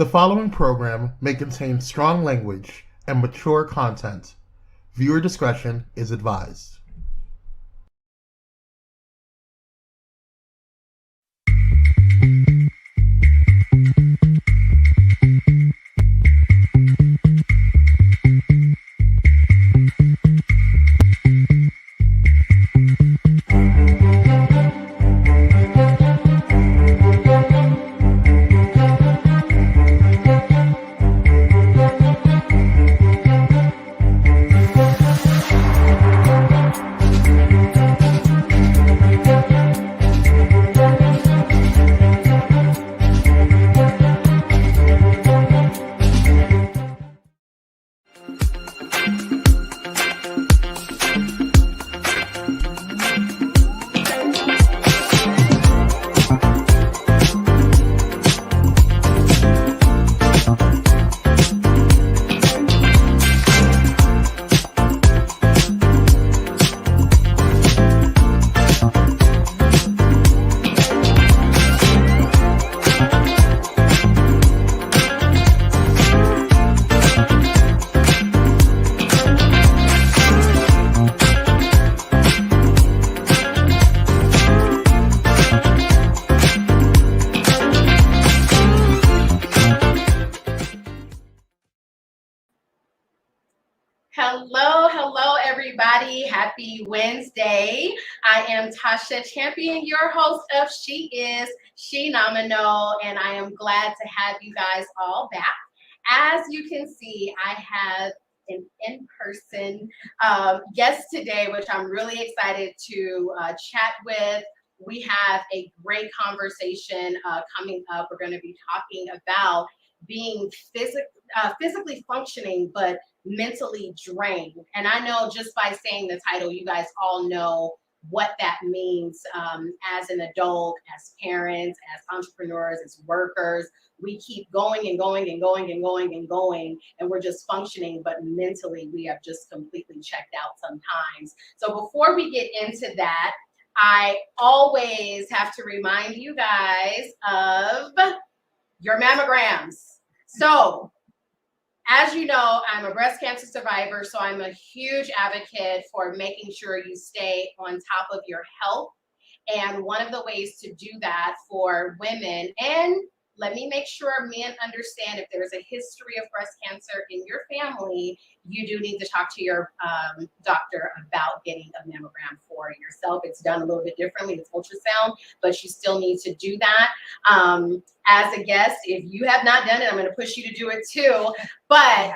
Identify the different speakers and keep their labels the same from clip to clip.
Speaker 1: The following program may contain strong language and mature content. Viewer discretion is advised.
Speaker 2: Hello, everybody. Happy Wednesday. I am Tasha Champion, your host of She Is Shenomenal, and I am glad to have you guys all back. As you can see, I have an in-person guest today, which I'm really excited to chat with. We have a great conversation coming up. We're going to be talking about being physically functioning, but mentally drained. And I know just by saying the title, you guys all know what that means as an adult, as parents, as entrepreneurs, as workers. We keep going and going and going and going and going, and we're just functioning, but mentally we have just completely checked out sometimes. So before we get into that, I always have to remind you guys of your mammograms. So, as you know, I'm a breast cancer survivor, so I'm a huge advocate for making sure you stay on top of your health. And one of the ways to do that for women, and let me make sure men understand, if there's a history of breast cancer in your family, you do need to talk to your doctor about getting a mammogram for yourself. It's done a little bit differently. It's ultrasound, but you still need to do that. As a guest, if you have not done it, I'm going to push you to do it too. But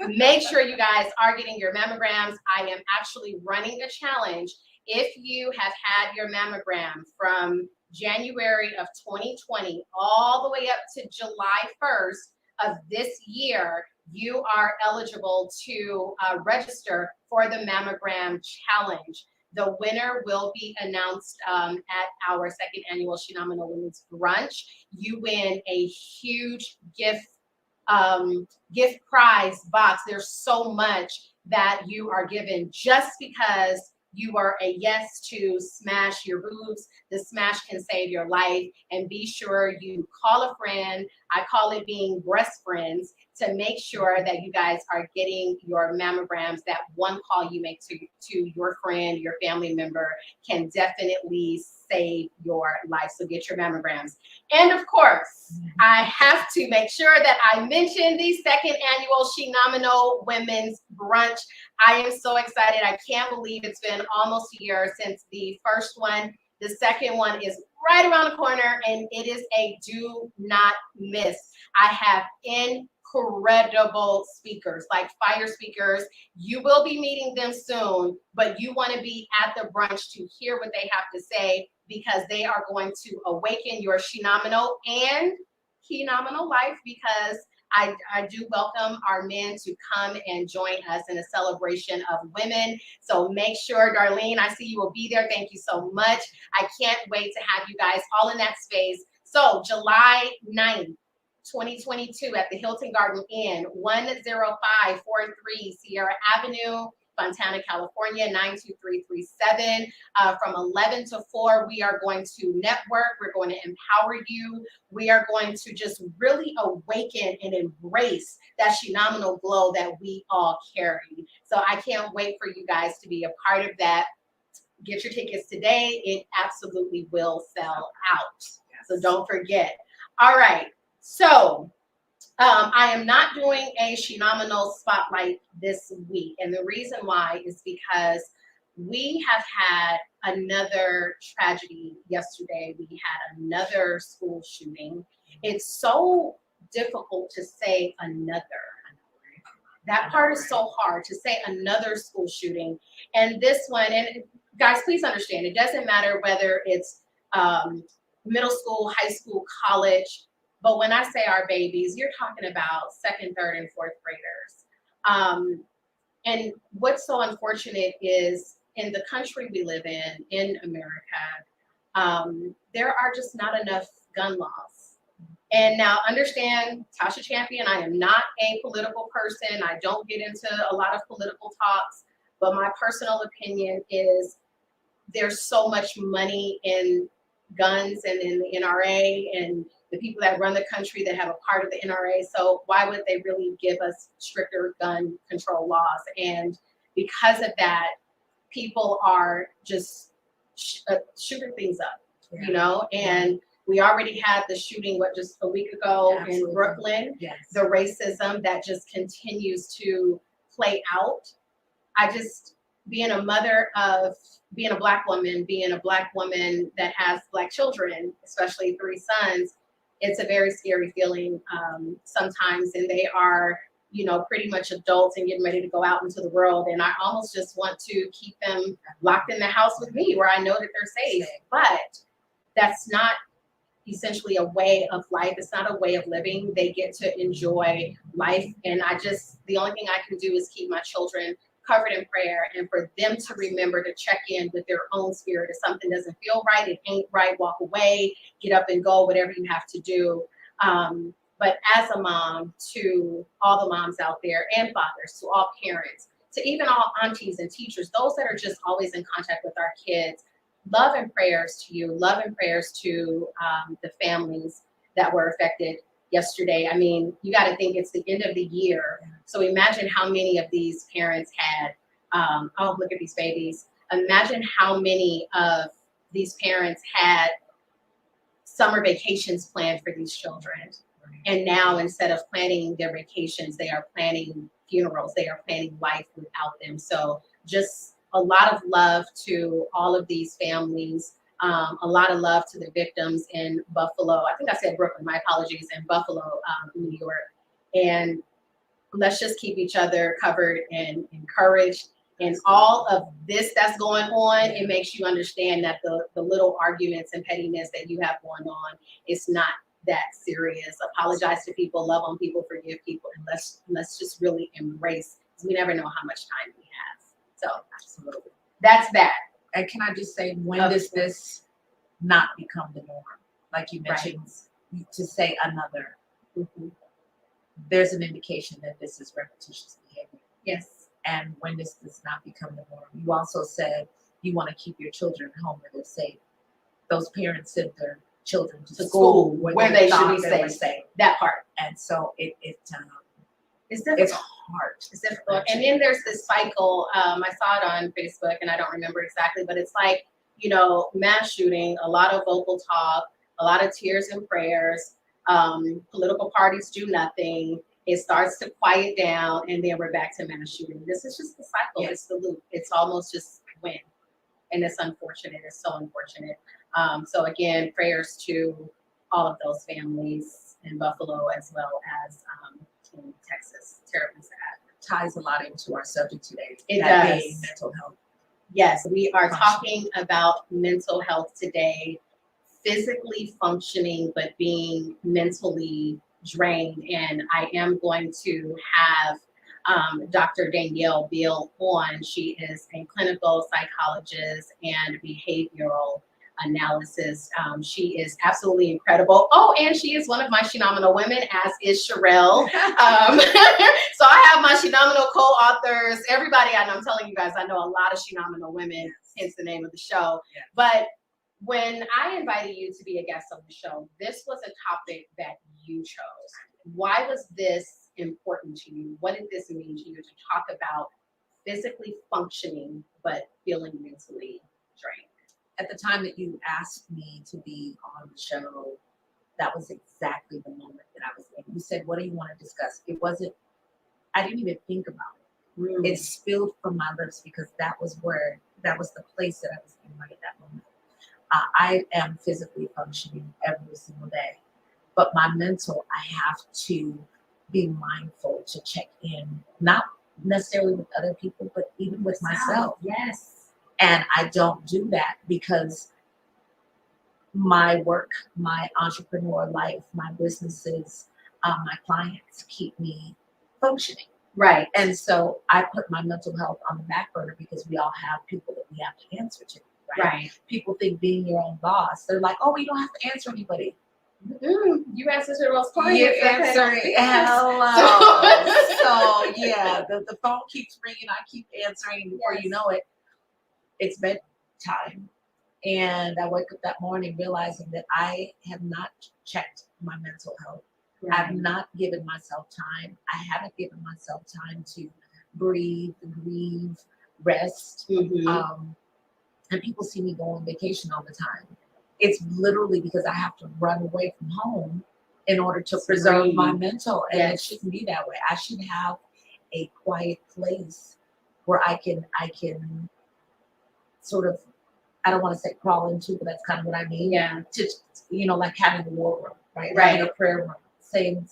Speaker 2: make sure you guys are getting your mammograms. I am actually running a challenge. If you have had your mammogram from January of 2020 all the way up to July 1st of this year, you are eligible to register for the mammogram challenge. The winner will be announced at our second annual Shenomenal Women's Brunch. You win a huge gift prize box. There's so much that you are given just because you are a yes to smash your boobs. The smash can save your life. And be sure you call a friend. I call it being breast friends, to make sure that you guys are getting your mammograms. That one call you make to your friend, your family member, can definitely save your life. So get your mammograms. And of course, I have to make sure that I mention the second annual Shenomenal Women's Brunch. I am so excited. I can't believe it's been almost a year since the first one. The second one is right around the corner, and it is a do not miss. I have incredible speakers, like fire speakers. You will be meeting them soon, but you want to be at the brunch to hear what they have to say, because they are going to awaken your Shenomenal and Phenomenal life, because I do welcome our men to come and join us in a celebration of women. So make sure, Darlene, I see you will be there. Thank you so much. I can't wait to have you guys all in that space. So July 9th, 2022 at the Hilton Garden Inn, 10543 Sierra Avenue Fontana, California, 92337. From 11 to 4, we are going to network. We're going to empower you. We are going to just really awaken and embrace that Shenomenal glow that we all carry. So I can't wait for you guys to be a part of that. Get your tickets today. It absolutely will sell out. So don't forget. All right. So I am not doing a Shenomenal spotlight this week. And the reason why is because we have had another tragedy yesterday. We had another school shooting. It's so difficult to say another. That part is so hard to say another school shooting. And this one, and guys, please understand, it doesn't matter whether it's middle school, high school, college. But when I say our babies, you're talking about second, third, and fourth graders. And what's so unfortunate is in the country we live in America, there are just not enough gun laws. And now understand, Tasha Champion, I am not a political person. I don't get into a lot of political talks, but my personal opinion is there's so much money in guns and in the NRA and the people that run the country that have a part of the NRA. So why would they really give us stricter gun control laws? And because of that, people are just shooting things up, you know, and we already had the shooting, just a week ago in Brooklyn, the racism that just continues to play out. Being a mother of, being a black woman that has black children, especially 3 sons, it's a very scary feeling sometimes. And they are, you know, pretty much adults and getting ready to go out into the world. And I almost just want to keep them locked in the house with me where I know that they're safe. But that's not essentially a way of life. It's not a way of living. They get to enjoy life. And the only thing I can do is keep my children covered in prayer, and for them to remember to check in with their own spirit. If something doesn't feel right, it ain't right, walk away, get up and go, whatever you have to do. But as a mom, to all the moms out there and fathers, to all parents, to even all aunties and teachers, those that are just always in contact with our kids, love and prayers to you, love and prayers to the families that were affected yesterday. I mean, you got to think it's the end of the year. So imagine how many of these parents had, oh, look at these babies. Imagine how many of these parents had summer vacations planned for these children. And now instead of planning their vacations, they are planning funerals. They are planning life without them. So just a lot of love to all of these families. A lot of love to the victims in Buffalo. I think I said Brooklyn, my apologies, in Buffalo, New York. And let's just keep each other covered and encouraged. And all of this that's going on, it makes you understand that the little arguments and pettiness that you have going on is not that serious. Apologize to people, love on people, forgive people, and let's just really embrace, because we never know how much time we have. So absolutely, that's that.
Speaker 3: And can I just say, when does this not become the norm? Like you mentioned, to say another, there's an indication that this is repetitious behavior.
Speaker 2: Yes.
Speaker 3: And when does this not become the norm? You also said you want to keep your children home where they're safe. Those parents send their children to school
Speaker 2: where they should be safe. That part.
Speaker 3: And so it's
Speaker 2: difficult.
Speaker 3: It's hard.
Speaker 2: It's difficult. And then there's this cycle. I saw it on Facebook, and I don't remember exactly, but it's like, you know, mass shooting, a lot of vocal talk, a lot of tears and prayers. Political parties do nothing. It starts to quiet down, and then we're back to mass shooting. This is just the cycle. Yes. It's the loop. It's almost just win. And it's unfortunate. It's so unfortunate. So again, prayers to all of those families in Buffalo as well as in Texas. Terribly sad.
Speaker 3: Ties a lot into our subject today.
Speaker 2: It does.
Speaker 3: Being mental health.
Speaker 2: Yes, we are talking about mental health today, physically functioning, but being mentally drained. And I am going to have Dr. Danyelle Beal on. She is a clinical psychologist and behavioral analysis. She is absolutely incredible. Oh, and she is one of my Shenomenal women, as is Shirrell. So I have my Shenomenal co-author authors, everybody I know. I'm telling you guys, I know a lot of Shenomenal women, hence the name of the show.
Speaker 3: Yes.
Speaker 2: But when I invited you to be a guest on the show, this was a topic that you chose. Why was this important to you? What did this mean to you to talk about physically functioning but feeling mentally drained?
Speaker 3: At the time that you asked me to be on the show, that was exactly the moment that I was in. You said, what do you want to discuss? It wasn't, I didn't even think about it. It spilled from my lips because that was the place that I was in right at that moment. I am physically functioning every single day, but my mental, I have to be mindful to check in, not necessarily with other people, but even with myself.
Speaker 2: Yes.
Speaker 3: And I don't do that because my work, my entrepreneur life, my businesses, my clients keep me functioning.
Speaker 2: Right.
Speaker 3: And so I put my mental health on the back burner because we all have people that we have to answer to. Right. People think being your own boss, they're like, oh, you don't have to answer anybody.
Speaker 2: You answer to those clients.
Speaker 3: You're answering. Hello. So yeah, the phone keeps ringing. I keep answering. Before you know it, it's bedtime. And I wake up that morning realizing that I have not checked my mental health. Right. I've not given myself time. I haven't given myself time to breathe, grieve, rest. And people see me go on vacation all the time. It's literally because I have to run away from home in order to preserve my mental. And it shouldn't be that way. I should have a quiet place where I can sort of, I don't want to say crawl into, but that's kind of what I mean.
Speaker 2: Yeah.
Speaker 3: To, like having a war room, right?
Speaker 2: Right.
Speaker 3: Having a prayer room. Same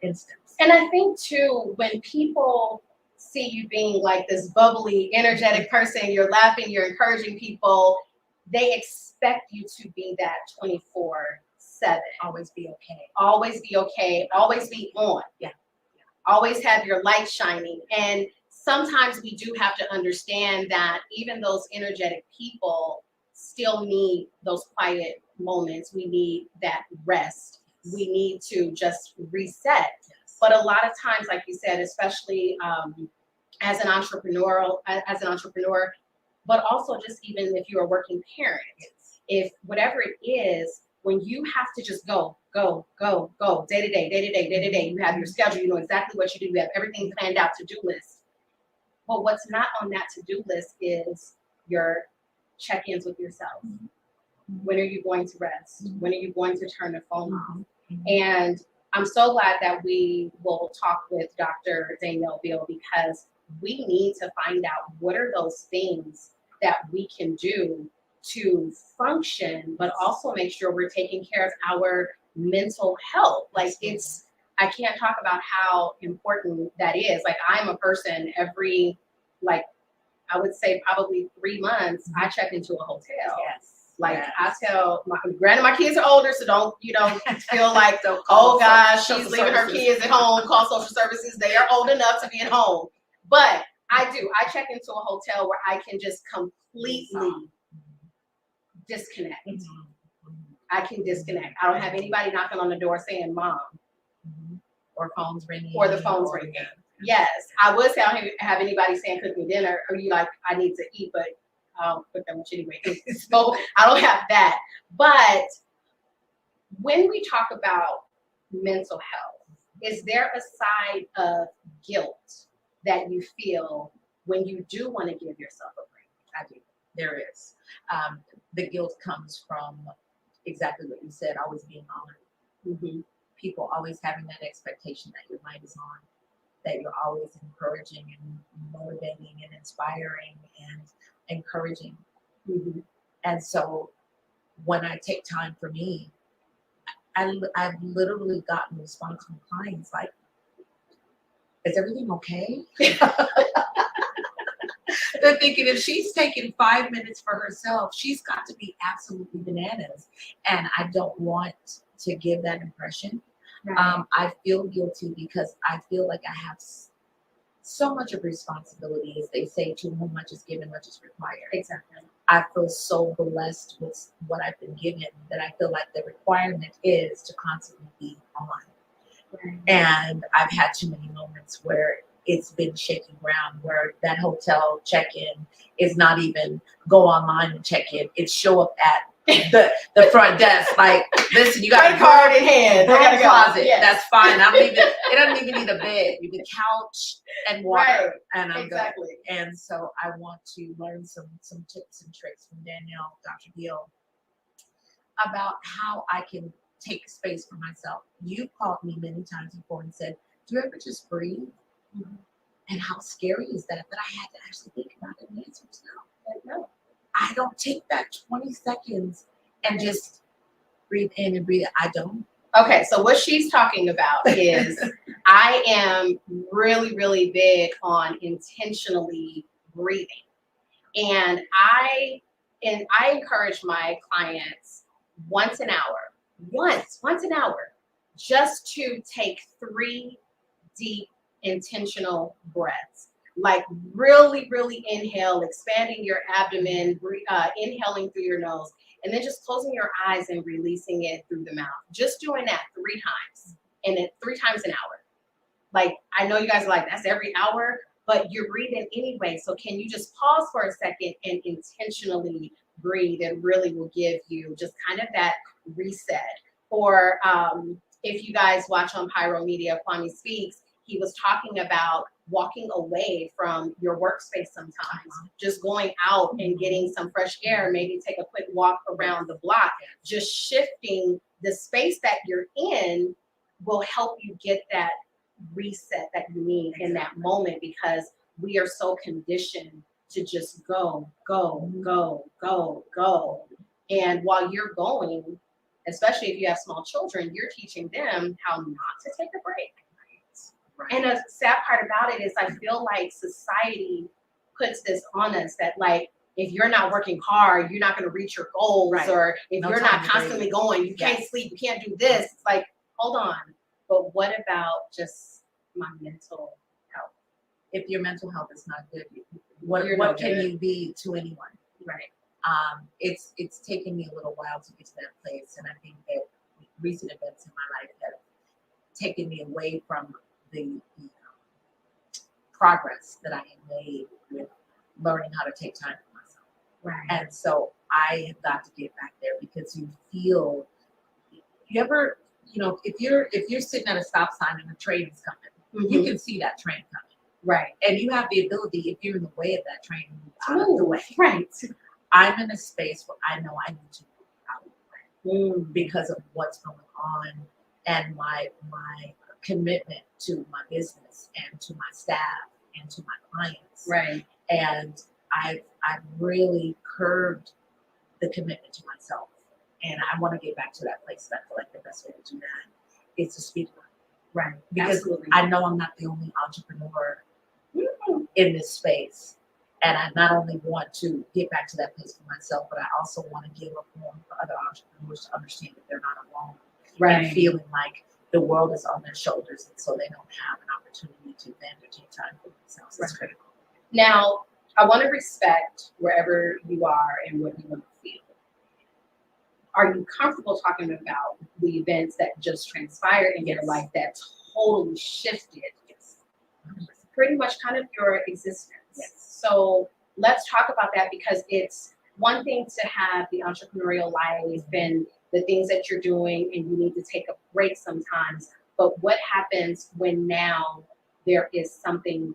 Speaker 3: instance.
Speaker 2: And I think too, when people see you being like this bubbly, energetic person, you're laughing, you're encouraging people, they expect you to be that 24/7.
Speaker 3: Always be okay.
Speaker 2: Always be okay. Always be on.
Speaker 3: Yeah.
Speaker 2: Always have your light shining. And sometimes we do have to understand that even those energetic people still need those quiet moments. We need that rest. We need to just reset. But a lot of times, like you said, especially as an entrepreneur, but also just even if you're a working parent, if whatever it is, when you have to just go, day to day, you have your schedule, you know exactly what you do, you have everything planned out, to-do list. But what's not on that to-do list is your check-ins with yourself. When are you going to rest? When are you going to turn the phone off? And I'm so glad that we will talk with Dr. Danyelle Beal, because we need to find out what are those things that we can do to function, but also make sure we're taking care of our mental health. Like I can't talk about how important that is. Like I'm a person every, I would say probably 3 months, I check into a hotel. I tell granted my kids are older, so don't feel like oh gosh, she's leaving her kids at home, call social services. They are old enough to be at home. But I check into a hotel where I can just completely disconnect. I can disconnect. I don't have anybody knocking on the door saying mom.
Speaker 3: Or phones ringing.
Speaker 2: Or the phone's ringing. Yes. I would say I don't have anybody saying cook me dinner, or you like I need to eat, but I'll cook that much anyway. So I don't have that. But when we talk about mental health, is there a side of guilt that you feel when you do want to give yourself a break?
Speaker 3: I do. There is. The guilt comes from exactly what you said, always being on. People always having that expectation that your light is on, that you're always encouraging and motivating and inspiring and encouraging. And so when I take time for me, I've literally gotten response from clients like, is everything okay? They're thinking if she's taking 5 minutes for herself, she's got to be absolutely bananas. And I don't want to give that impression. Right. I feel guilty because I feel like I have so much of responsibility. As they say, to whom much is given, much is required.
Speaker 2: Exactly.
Speaker 3: I feel so blessed with what I've been given that I feel like the requirement is to constantly be on. Right. And I've had too many moments where it's been shaky ground where that hotel check-in is not even go online and check in. It's show up at the front desk. Like, listen, you got
Speaker 2: Credit card in hand. I gotta go.
Speaker 3: closet.
Speaker 2: Yes.
Speaker 3: That's fine. It doesn't even need a bed. You can couch and water.
Speaker 2: Right.
Speaker 3: And I'm
Speaker 2: Exactly.
Speaker 3: good. And so I want to learn some tips and tricks from Danyelle, Dr. Beal, about how I can take space for myself. You called me many times before and said, do you ever just breathe? Mm-hmm. And how scary is that I had to actually think about it. And the answer is no. I don't take that 20 seconds and just breathe in and breathe out. I don't.
Speaker 2: Okay, so what she's talking about is I am really, really big on intentionally breathing. And I encourage my clients once an hour, just to take 3 deep intentional breaths. Like really, really inhale, expanding your abdomen, inhaling through your nose, and then just closing your eyes and releasing it through the mouth. Just doing that 3 times, and it 3 times an hour. Like, I know you guys are like, that's every hour, but you're breathing anyway. So can you just pause for a second and intentionally breathe? It really will give you just kind of that reset. Or if you guys watch on Pyro Media, Kwame Speaks, he was talking about walking away from your workspace sometimes, just going out and getting some fresh air, maybe take a quick walk around the block. Just shifting the space that you're in will help you get that reset that you need in that moment, because we are so conditioned to just go. And while you're going, especially if you have small children, you're teaching them how not to take a break. Right. And the sad part about it is I feel like society puts this on us that, like, if you're not working hard, you're not going to reach your goals. Right. Or if you're not constantly going, you can't sleep, you can't do this. It's like, hold on. But what about just my mental health?
Speaker 3: If your mental health is not good, what can you be to anyone?
Speaker 2: Right.
Speaker 3: It's taken me a little while to get to that place, and I think that recent events in my life have taken me away from the progress that I had made with learning how to take time for myself.
Speaker 2: Right.
Speaker 3: And so I have got to get back there, because you feel, you ever, if you're sitting at a stop sign and a train is coming, you can see that train coming.
Speaker 2: Right.
Speaker 3: And you have the ability, if you're in the way of that train, move out of the way.
Speaker 2: Right.
Speaker 3: I'm in a space where I know I need to move out of the way because of what's going on and my commitment to my business and to my staff and to my clients.
Speaker 2: Right.
Speaker 3: And I've really curbed the commitment to myself. And I want to get back to that place. And I feel like the best way to do that is to speak up.
Speaker 2: Right.
Speaker 3: Because
Speaker 2: absolutely.
Speaker 3: I know I'm not the only entrepreneur in this space. And I not only want to get back to that place for myself, but I also want to give a forum for other entrepreneurs to understand that they're not alone.
Speaker 2: Right.
Speaker 3: And feeling like the world is on their shoulders, and so they don't have an opportunity to vent or take time for themselves. That's critical.
Speaker 2: Now, I want to respect wherever you are and what you want to feel. Are you comfortable talking about the events that just transpired in your life that totally shifted pretty much kind of your existence?
Speaker 3: Yes.
Speaker 2: So let's talk about that, because it's one thing to have the entrepreneurial life and the things that you're doing, and you need to take a break sometimes. But what happens when now there is something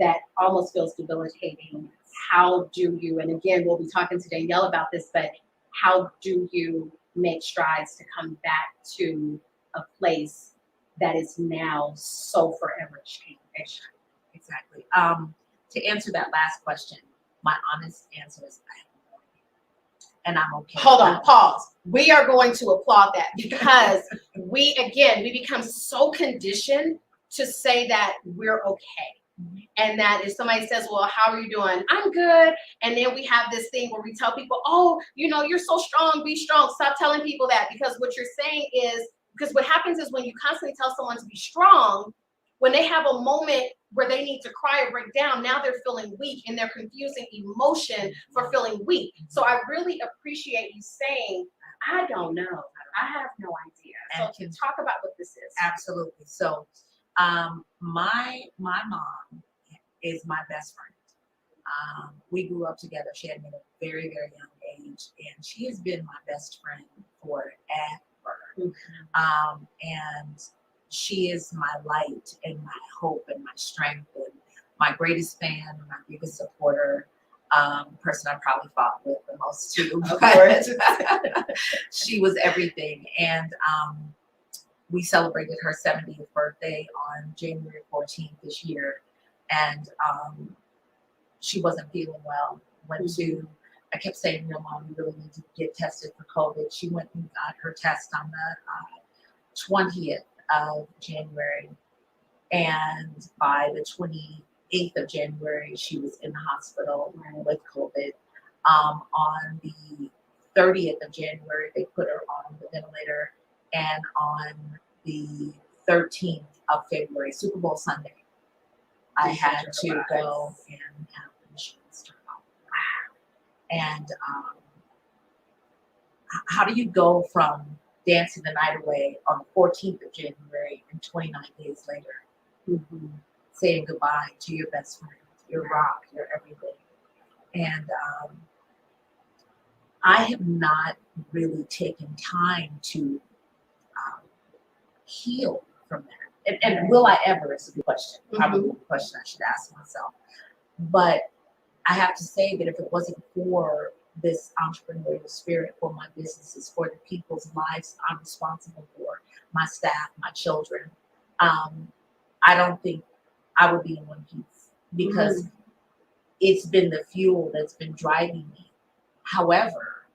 Speaker 2: that almost feels debilitating? How do you, and again, we'll be talking to Danyelle about this, but how do you make strides to come back to a place that is now so forever changed?
Speaker 3: Exactly. To answer that last question, my honest answer is I have no idea. And I'm okay.
Speaker 2: Hold on, pause. We are going to applaud that, because we become so conditioned to say that we're okay. And that if somebody says, well, how are you doing? I'm good. And then we have this thing where we tell people, oh, you're so strong, be strong. Stop telling people that, because what you're saying is, because what happens is when you constantly tell someone to be strong, when they have a moment where they need to cry or break down, now they're feeling weak, and they're confusing emotion for feeling weak. So I really appreciate you saying, I don't know. I have no idea. So talk about what this is.
Speaker 3: Absolutely. So My mom is my best friend. We grew up together. She had me at a very, very young age, and she has been my best friend forever. And she is my light and my hope and my strength and my greatest fan and my biggest supporter. Person I probably fought with the most too.
Speaker 2: Of course.
Speaker 3: She was everything. And we celebrated her 70th birthday on January 14th this year. And she wasn't feeling well. I kept saying, Mom, you really need to get tested for COVID. She went and got her test on the 20th of January. And by the 28th of January, she was in the hospital with COVID. On the 30th of January, they put her on the ventilator. And on the 13th of February, Super Bowl Sunday, I had to go and have insurance turn off. And how do you go from dancing the night away on the 14th of January and 29 days later, saying goodbye to your best friend, your rock, your everything? And I have not really taken time to heal from that. And will I ever is a good question. Probably a question I should ask myself. But I have to say that if it wasn't for this entrepreneurial spirit, for my businesses, for the people's lives I'm responsible for, my staff, my children, I don't think I would be in one piece, because it's been the fuel that's been driving me. However,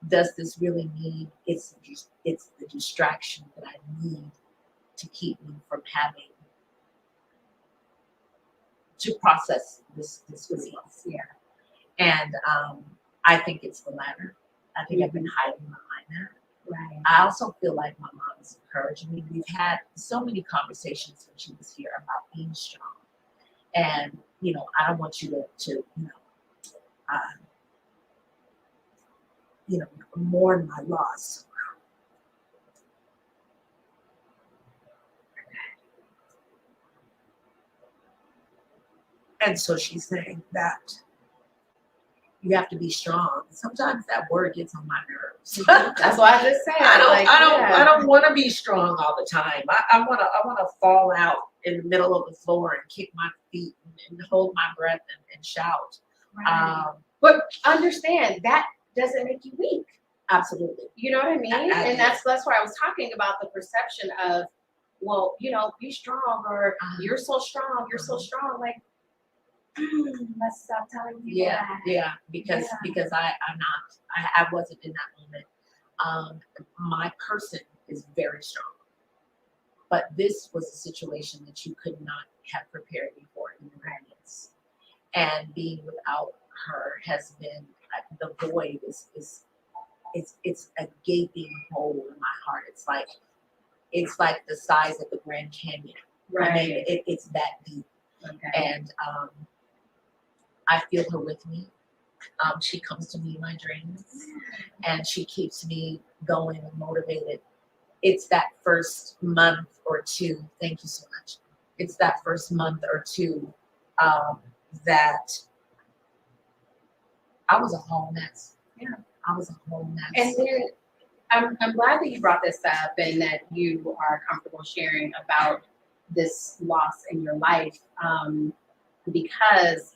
Speaker 3: does this really mean it's the distraction that I need to keep me from having to process this disease? Yeah. And I think it's the latter. I think I've been hiding behind that. Right. I also feel like my mom is encouraging me. We've had so many conversations when she was here about being strong. And, I don't want you to mourn my loss. And so she's saying that you have to be strong. Sometimes that word gets on my nerves.
Speaker 2: That's why I just said.
Speaker 3: I don't want to be strong all the time. I want to fall out in the middle of the floor and kick my feet and hold my breath and shout.
Speaker 2: Right. But understand that doesn't make you weak.
Speaker 3: Absolutely.
Speaker 2: You know what I mean? And that's why I was talking about the perception of, well, be strong, or you're so strong, you're so strong. Like, let's stop telling people that. Yeah, because I'm not. I wasn't in that moment. My person is very strong, but this was a situation that you could not have prepared me for in advance. And being without her has been the void is it's a gaping hole in my heart. It's like the size of the Grand Canyon. Right. I mean, it's that deep. Okay. And I feel her with me. She comes to me in my dreams, and she keeps me going and motivated. It's that first month or two. Thank you so much. It's that first month or two that I was a whole mess. Yeah, I was a whole mess. And then I'm glad that you brought this up and that you are comfortable sharing about this loss in your life, because,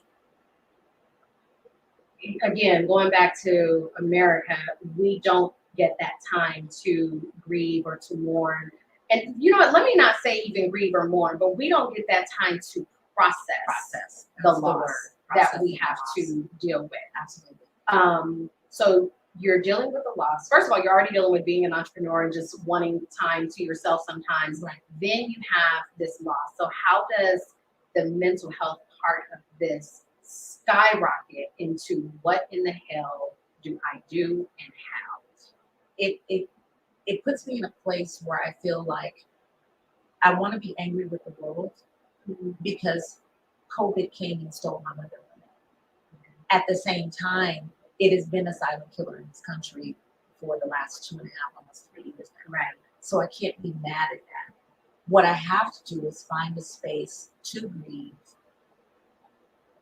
Speaker 2: again, going back to America, we don't get that time to grieve or to mourn. And you know what? Let me not say even grieve or mourn, but we don't get that time to process the loss that we have to deal with. Absolutely. So you're dealing with a loss. First of all, you're already dealing with being an entrepreneur and just wanting time to yourself sometimes. Right. Then you have this loss. So how does the mental health part of this skyrocket into what in the hell do I do and how?
Speaker 3: It puts me in a place where I feel like I want to be angry with the world because COVID came and stole my mother. At the same time, it has been a silent killer in this country for the last 2.5, almost 3 years. Right. So I can't be mad at that. what I have to do is find a space to breathe,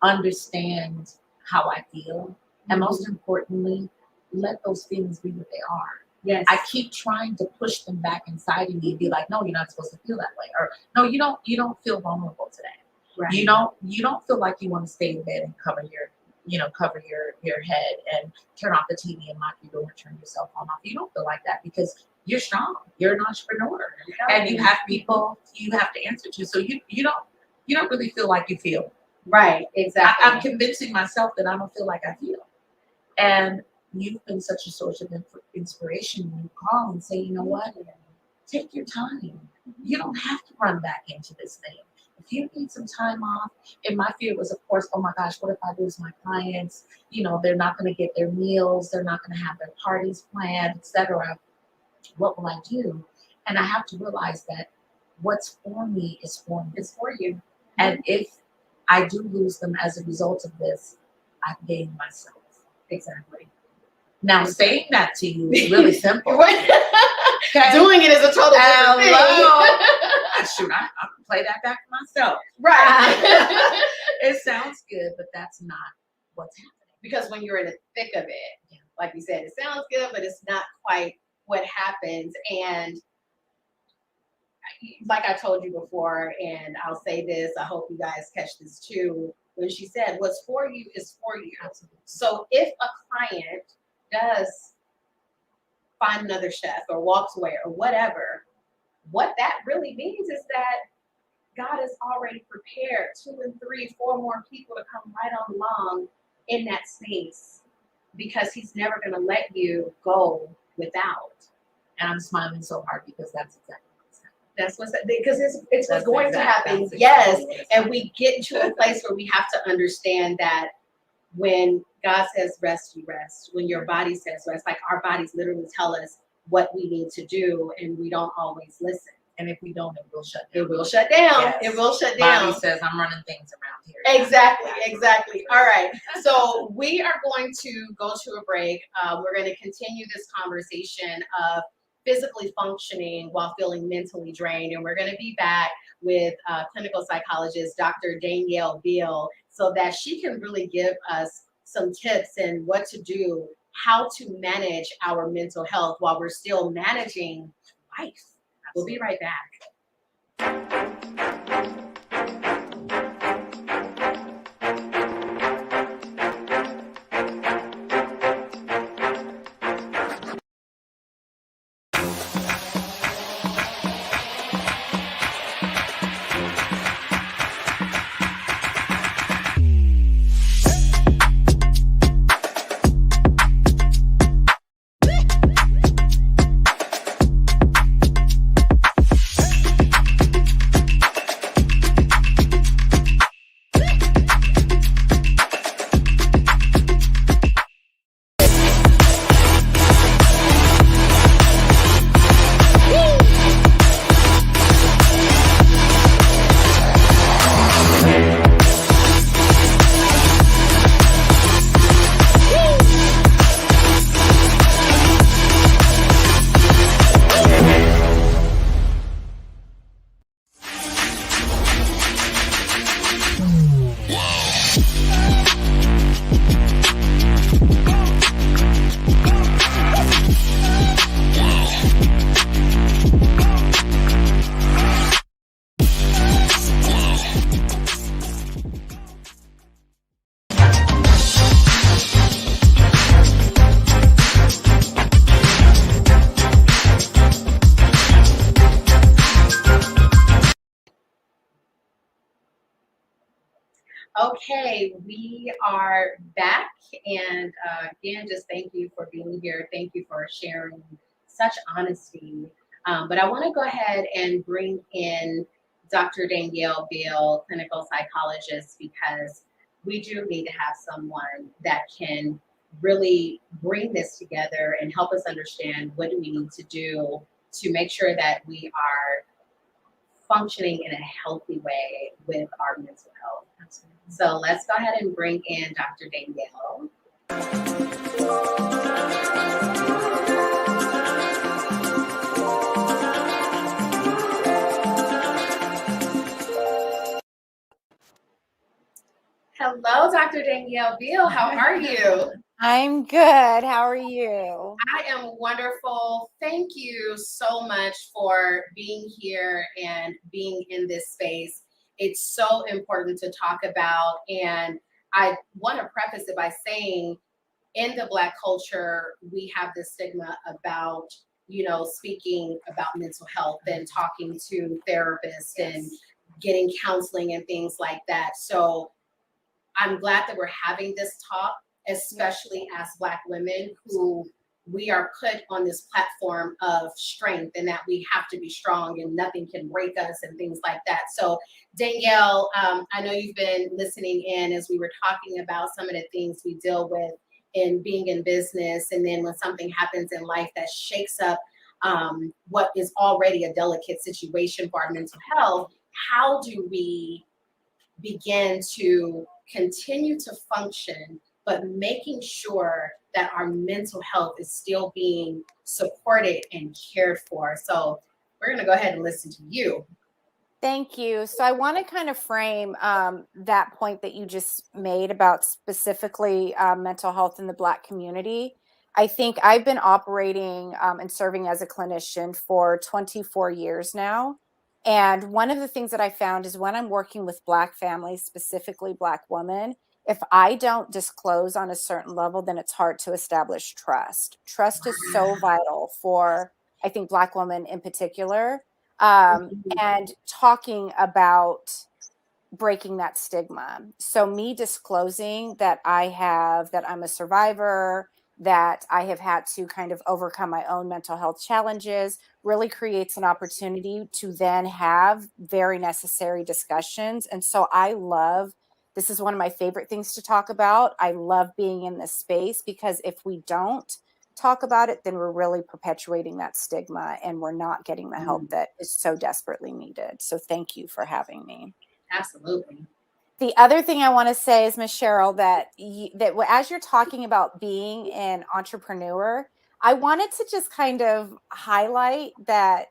Speaker 3: understand how I feel, and most importantly, let those feelings be what they are.
Speaker 2: Yes.
Speaker 3: I keep trying to push them back inside of me and be like, no, you're not supposed to feel that way. Or no, you don't feel vulnerable today.
Speaker 2: Right.
Speaker 3: You don't feel like you want to stay in bed and cover your head and turn off the TV and lock your door and turn your cell phone off. You don't feel like that because you're strong. You're an entrepreneur. And you have people you have to answer to. So you don't really feel like you feel.
Speaker 2: Right, exactly.
Speaker 3: I'm convincing myself that I don't feel like I feel. And you've been such a source of inspiration when you call and say, you know what? Take your time. You don't have to run back into this thing. If you need some time off, and my fear was, of course, oh my gosh, what if I lose my clients? You know, they're not going to get their meals. They're not going to have their parties planned, etc. What will I do? And I have to realize that what's for me is for me.
Speaker 2: It's for you.
Speaker 3: And if I do lose them as a result of this, I've gained myself.
Speaker 2: Exactly.
Speaker 3: Now, saying that to you is really simple.
Speaker 2: Okay. Doing it is a total different thing.
Speaker 3: Shoot, I can play that back to myself.
Speaker 2: Right.
Speaker 3: It sounds good, but that's not what's happening.
Speaker 2: Because when you're in the thick of it, like you said, it sounds good, but it's not quite what happens. And like I told you before, and I'll say this, I hope you guys catch this too, when she said, what's for you is for you.
Speaker 3: Absolutely.
Speaker 2: So if a client does find another chef or walks away or whatever, what that really means is that God has already prepared 2 and 3, 4 more people to come right on along in that space, because he's never going to let you go without.
Speaker 3: And I'm smiling so hard because that's exactly what's happening.
Speaker 2: That's what's, because it's what's going to happen.
Speaker 3: Exactly
Speaker 2: Yes. And we get to a place where we have to understand that when God says rest, you rest. When your body says rest, like our bodies literally tell us what we need to do, and we don't always listen.
Speaker 3: And if we don't, it will shut down.
Speaker 2: It will shut down.
Speaker 3: Yes.
Speaker 2: It will shut down.
Speaker 3: Body says, I'm running things around here.
Speaker 2: Exactly. All right. So we are going to go to a break. We're going to continue this conversation of physically functioning while feeling mentally drained. And we're going to be back with clinical psychologist, Dr. Danyelle Beal, so that she can really give us some tips and what to do, how to manage our mental health while we're still managing life. We'll be right back. Okay, we are back, and again, just thank you for being here. Thank you for sharing such honesty. But I want to go ahead and bring in Dr. Danyelle Beal, clinical psychologist, because we do need to have someone that can really bring this together and help us understand what do we need to do to make sure that we are functioning in a healthy way with our mental health. So let's go ahead and bring in Dr. Danyelle. Hello, Dr. Danielle Beal. How are you?
Speaker 4: I'm good. How are you?
Speaker 2: I am wonderful. Thank you so much for being here and being in this space. It's so important to talk about. And I want to preface it by saying, in the Black culture, we have this stigma about, speaking about mental health and talking to therapists and getting counseling and things like that. So I'm glad that we're having this talk, especially as Black women who we are put on this platform of strength and that we have to be strong and nothing can break us and things like that. So Danielle, I know you've been listening in as we were talking about some of the things we deal with in being in business. And then when something happens in life that shakes up what is already a delicate situation for our mental health, how do we begin to continue to function, but making sure that our mental health is still being supported and cared for? So we're going to go ahead and listen to you.
Speaker 4: Thank you. So I want to kind of frame that point that you just made about specifically mental health in the Black community. I think I've been operating and serving as a clinician for 24 years now. And one of the things that I found is when I'm working with Black families, specifically Black women, if I don't disclose on a certain level, then it's hard to establish trust. Trust is so vital for, I think, Black women in particular. And talking about breaking that stigma. So me disclosing that I'm a survivor, that I have had to kind of overcome my own mental health challenges, really creates an opportunity to then have very necessary discussions. And so this is one of my favorite things to talk about. I love being in this space because if we don't talk about it, then we're really perpetuating that stigma and we're not getting the help that is so desperately needed. So thank you for having me.
Speaker 2: Absolutely.
Speaker 4: The other thing I want to say is, Ms. Shirrell, that as you're talking about being an entrepreneur, I wanted to just kind of highlight that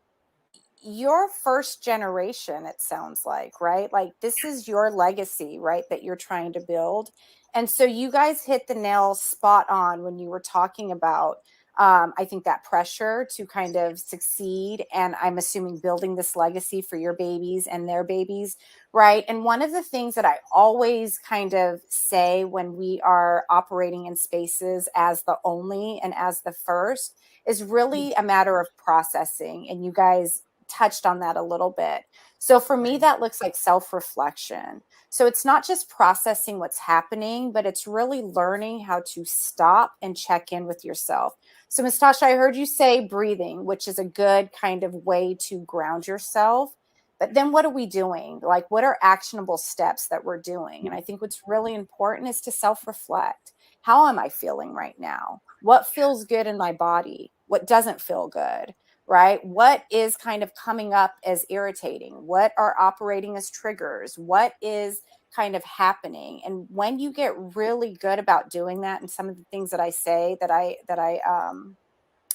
Speaker 4: your first generation, it sounds like, right? Like this is your legacy, right? That you're trying to build. And so you guys hit the nail spot on when you were talking about, I think that pressure to kind of succeed. And I'm assuming building this legacy for your babies and their babies, right? And one of the things that I always kind of say when we are operating in spaces as the only and as the first is really a matter of processing. And you guys touched on that a little bit. So for me, that looks like self-reflection. So it's not just processing what's happening, but it's really learning how to stop and check in with yourself. So Ms. Tasha, I heard you say breathing, which is a good kind of way to ground yourself. But then what are we doing? Like, what are actionable steps that we're doing? And I think what's really important is to self-reflect. How am I feeling right now? What feels good in my body? What doesn't feel good? Right? What is kind of coming up as irritating? What are operating as triggers? What is kind of happening? And when you get really good about doing that, and some of the things that I say that I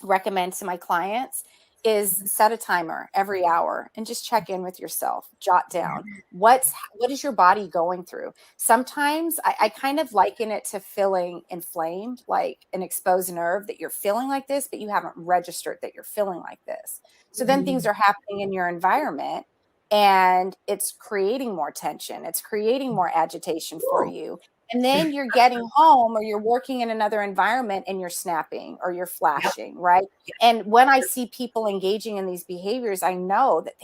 Speaker 4: recommend to my clients is set a timer every hour and just check in with yourself, jot down what is your body going through. Sometimes I kind of liken it to feeling inflamed, like an exposed nerve, that you're feeling like this, but you haven't registered that you're feeling like this. So then things are happening in your environment and it's creating more tension. It's creating more agitation for you. And then you're getting home or you're working in another environment and you're snapping or you're flashing, right? And when I see people engaging in these behaviors, I know that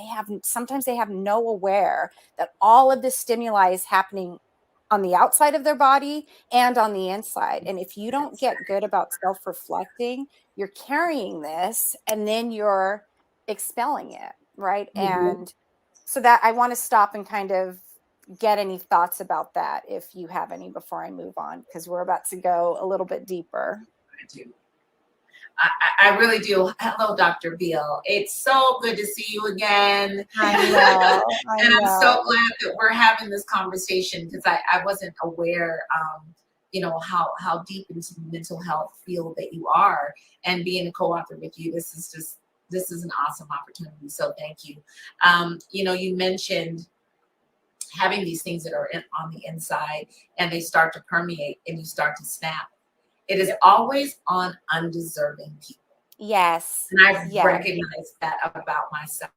Speaker 4: sometimes they have no aware that all of this stimuli is happening on the outside of their body and on the inside. And if you don't get good about self-reflecting, you're carrying this and then you're expelling it, right? And so that I want to stop and kind of get any thoughts about that if you have any before I move on, because we're about to go a little bit deeper.
Speaker 3: I do. I really do. Hello, Dr. Beal. It's so good to see you again.
Speaker 4: I know.
Speaker 3: And I'm so glad that we're having this conversation because I wasn't aware, how deep into the mental health field that you are, and being a co-author with you. This is an awesome opportunity. So thank you. You mentioned having these things that are on the inside, and they start to permeate and you start to snap. It is always on undeserving people.
Speaker 4: Yes.
Speaker 3: And I
Speaker 4: Yes.
Speaker 3: recognize that about myself.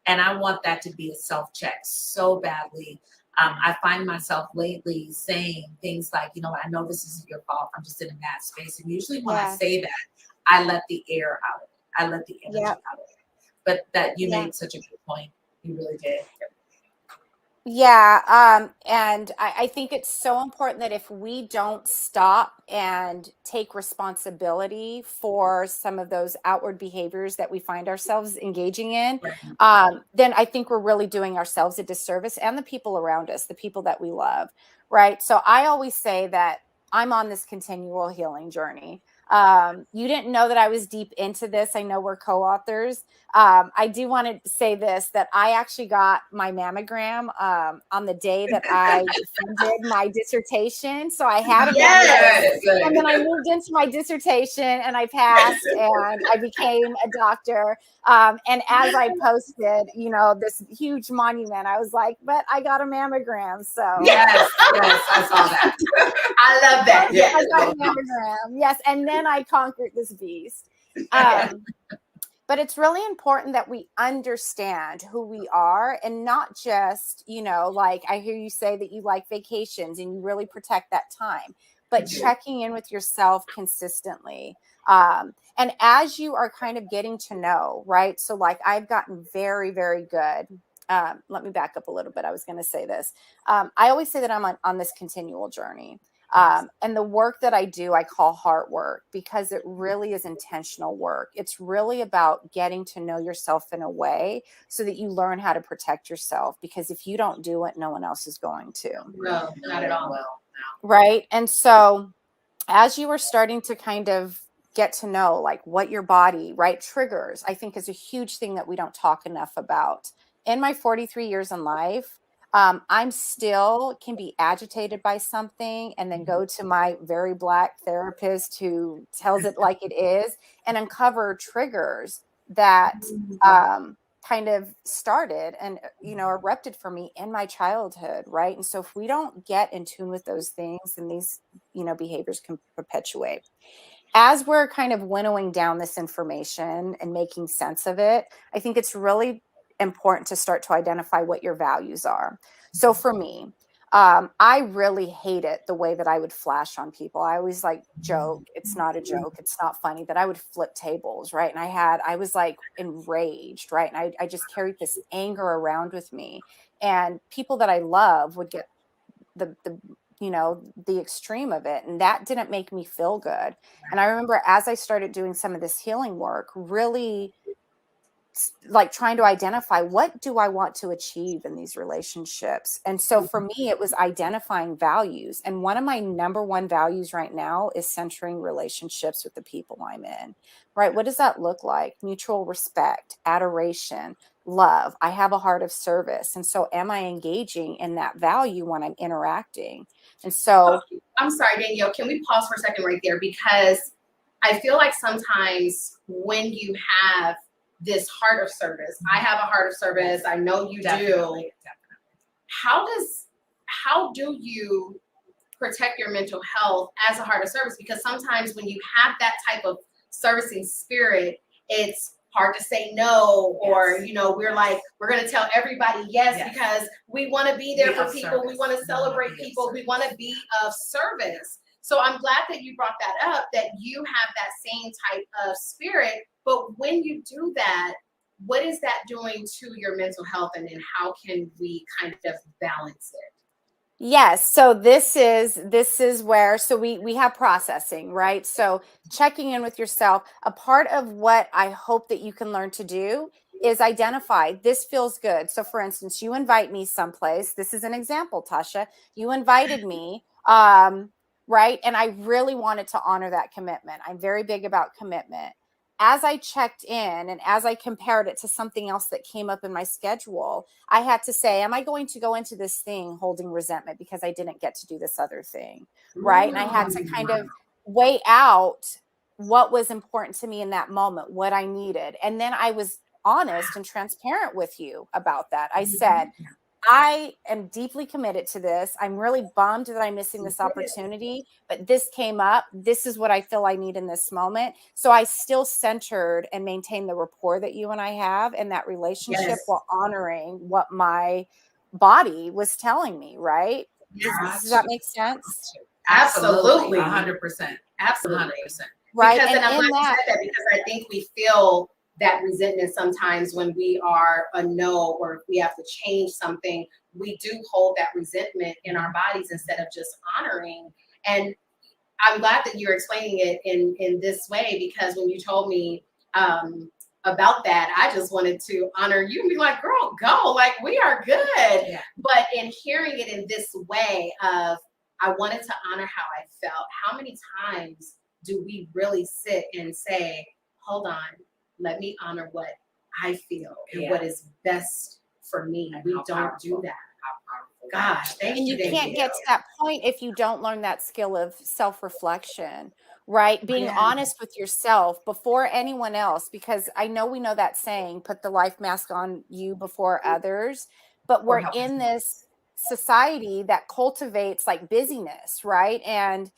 Speaker 3: And I want that to be a self-check so badly. I find myself lately saying things like, you know, I know this isn't your fault. I'm just in a bad space. And usually when I say that, I let the air out of it. I let the energy out of it. But that you made such a good point. You really did.
Speaker 4: Yeah. And I think it's so important that if we don't stop and take responsibility for some of those outward behaviors that we find ourselves engaging in, then I think we're really doing ourselves a disservice and the people around us, the people that we love. Right. So I always say that I'm on this continual healing journey. You didn't know that I was deep into this. I know we're co-authors. I do want to say this, that I actually got my mammogram on the day that I defended my dissertation. So I had a mammogram, and then I moved into my dissertation and I passed and I became a doctor. And as I posted, you know, this huge monument, I was like, but I got a mammogram. So
Speaker 3: yes, I saw that.
Speaker 2: I love that.
Speaker 4: Yes, I got a mammogram. Yes. And then I conquered this beast. But it's really important that we understand who we are and not just, you know, like I hear you say that you like vacations and you really protect that time, but checking in with yourself consistently. And as you are kind of getting to know, right? So like I've gotten very, very good. Let me back up a little bit. I was going to say this. I always say that I'm on this continual journey. And the work that I do, I call heart work because it really is intentional work. It's really about getting to know yourself in a way so that you learn how to protect yourself, because if you don't do it, no one else is going to.
Speaker 2: No, not at all.
Speaker 4: Right. And so as you are starting to kind of get to know like what your body, right, triggers, I think is a huge thing that we don't talk enough about. In my 43 years in life, I'm still can be agitated by something and then go to my very Black therapist who tells it like it is and uncover triggers that kind of started and, you know, erupted for me in my childhood. Right. And so if we don't get in tune with those things, then these, you know, behaviors can perpetuate. As we're kind of winnowing down this information and making sense of it, I think it's really important to start to identify what your values are. So for me, I really hate it the way that I would flash on people. I always like joke. It's not a joke. It's not funny that I would flip tables. Right. And I was like enraged. Right. And I just carried this anger around with me, and people that I love would get the you know, the extreme of it. And that didn't make me feel good. And I remember as I started doing some of this healing work, really like trying to identify what do I want to achieve in these relationships. And so for me, it was identifying values. And one of my number one values right now is centering relationships with the people I'm in, right? What does that look like? Mutual respect, adoration, love. I have a heart of service. And so am I engaging in that value when I'm interacting? And so
Speaker 2: I'm sorry, Danielle, can we pause for a second right there? Because I feel like sometimes when you have this heart of service, I have a heart of service, I know you do. How do you protect your mental health as a heart of service? Because sometimes when you have that type of servicing spirit, it's hard to say no, or you know, we're going to tell everybody yes, because we want to be there for people, we want to celebrate people, we want to be of service. So I'm glad that you brought that up, that you have that same type of spirit. But when you do that, what is that doing to your mental health, and then how can we kind of balance it?
Speaker 4: Yes. So this is where, so we have processing, right? So checking in with yourself. A part of what I hope that you can learn to do is identify this feels good. So for instance, you invite me someplace. This is an example, Tasha. You invited me, right? And I really wanted to honor that commitment. I'm very big about commitment. As I checked in and as I compared it to something else that came up in my schedule, I had to say, am I going to go into this thing holding resentment because I didn't get to do this other thing? Right. And I had to kind of weigh out what was important to me in that moment, what I needed. And then I was honest and transparent with you about that. I said, I am deeply committed to this. I'm really bummed that I'm missing this opportunity, but this came up. This is what I feel I need in this moment. So I still centered and maintain the rapport that you and I have and that relationship
Speaker 2: Yes.
Speaker 4: while honoring what my body was telling me, right? Does that make sense?
Speaker 2: Absolutely.
Speaker 3: 100%.
Speaker 2: Absolutely.
Speaker 3: 100%.
Speaker 4: Right.
Speaker 2: Because, and I'm
Speaker 4: in
Speaker 2: glad you
Speaker 4: that,
Speaker 2: said that, because I think we feel that resentment sometimes when we are a no, or if we have to change something, we do hold that resentment in our bodies instead of just honoring. And I'm glad that you're explaining it in this way, because when you told me about that, I just wanted to honor you and be like, girl, go, like, we are good.
Speaker 3: Yeah.
Speaker 2: But in hearing it in this way of, I wanted to honor how I felt. How many times do we really sit and say, hold on, let me honor what I feel and what is best for me? And we don't do that. Gosh, thank
Speaker 4: and
Speaker 2: you.
Speaker 4: you can't get to that point if you don't learn that skill of self-reflection, right? Being honest with yourself before anyone else, because I know we know that saying, put the life mask on you before others, but we're in this society that cultivates like busyness, right? And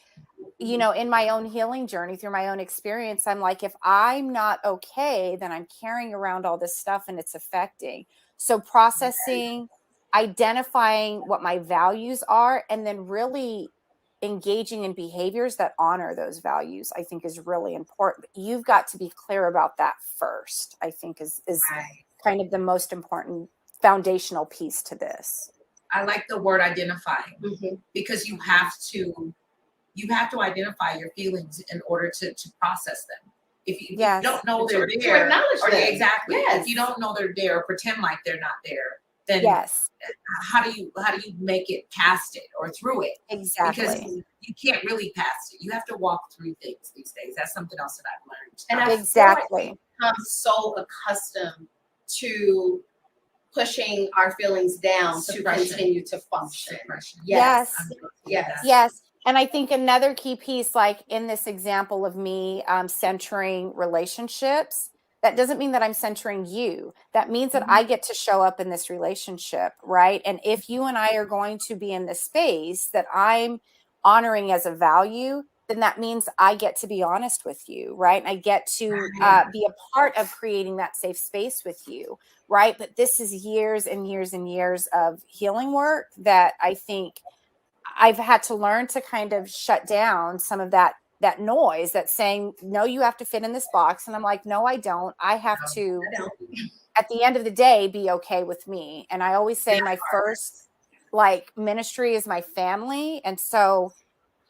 Speaker 4: you know, in my own healing journey, through my own experience, I'm like, if I'm not okay, then I'm carrying around all this stuff and it's affecting. So processing, identifying what my values are, and then really engaging in behaviors that honor those values, I think is really important. But you've got to be clear about that first, I think is kind of the most important foundational piece to this.
Speaker 3: I like the word identifying, because you have to identify your feelings in order to process them. If you don't know they're there,
Speaker 2: to acknowledge them.
Speaker 3: Exactly.
Speaker 2: Yes.
Speaker 3: If you don't know they're there or pretend like they're not there, then how do you make it past it or through it?
Speaker 4: Exactly.
Speaker 3: Because you can't really pass it. You have to walk through things these days. That's something else that I've learned.
Speaker 2: And I feel like we become so accustomed to pushing our feelings down to continue to function.
Speaker 4: Yes.
Speaker 2: Yes.
Speaker 4: And I think another key piece, like in this example of me centering relationships, that doesn't mean that I'm centering you. That means that I get to show up in this relationship, right? And if you and I are going to be in the space that I'm honoring as a value, then that means I get to be honest with you, right? And I get to be a part of creating that safe space with you, right? But this is years and years and years of healing work that I think I've had to learn to kind of shut down some of that noise that's saying, no, you have to fit in this box. And I'm like, no, I don't. I have to, at the end of the day, be okay with me. And I always say my first like ministry is my family. And so